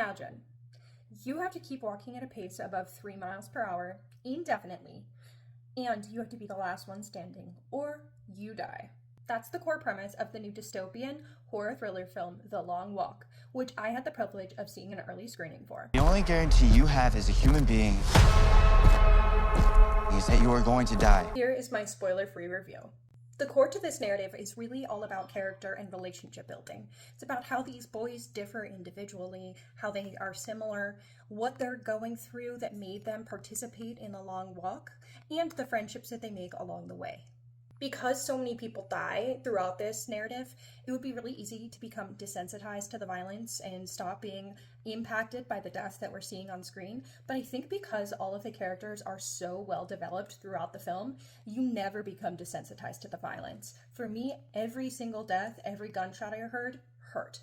imagine you have to keep walking at a pace above 3 miles per hour indefinitely, and you have to be the last one standing, or you die. That's the core premise of the new dystopian horror thriller film, The Long Walk, which I had the privilege of seeing an early screening for. The only guarantee you have as a human being is that you are going to die. Here is my spoiler-free review. The core to this narrative is really all about character and relationship building. It's about how these boys differ individually, how they are similar, what they're going through that made them participate in the long walk, and the friendships that they make along the way. Because so many people die throughout this narrative, it would be really easy to become desensitized to the violence and stop being impacted by the deaths that we're seeing on screen. But I think because all of the characters are so well developed throughout the film, you never become desensitized to the violence. For me, every single death, every gunshot I heard, hurt.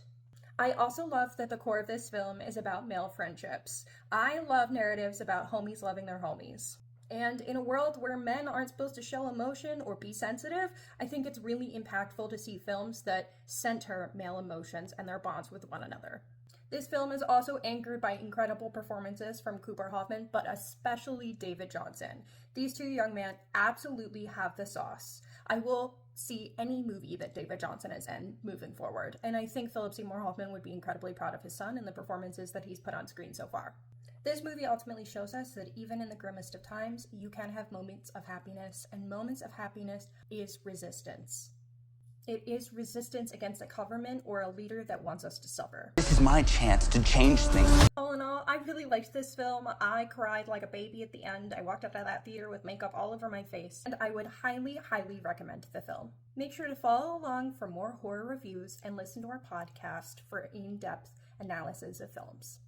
I also love that the core of this film is about male friendships. I love narratives about homies loving their homies. And in a world where men aren't supposed to show emotion or be sensitive, I think it's really impactful to see films that center male emotions and their bonds with one another. This film is also anchored by incredible performances from Cooper Hoffman, but especially David Johnson. These two young men absolutely have the sauce. I will see any movie that David Johnson is in moving forward, and I think Philip Seymour Hoffman would be incredibly proud of his son and the performances that he's put on screen so far. This movie ultimately shows us that even in the grimmest of times, you can have moments of happiness, and moments of happiness is resistance. It is resistance against a government or a leader that wants us to suffer. This is my chance to change things. All in all, I really liked this film. I cried like a baby at the end. I walked out of that theater with makeup all over my face, and I would highly, highly recommend the film. Make sure to follow along for more horror reviews and listen to our podcast for in-depth analysis of films.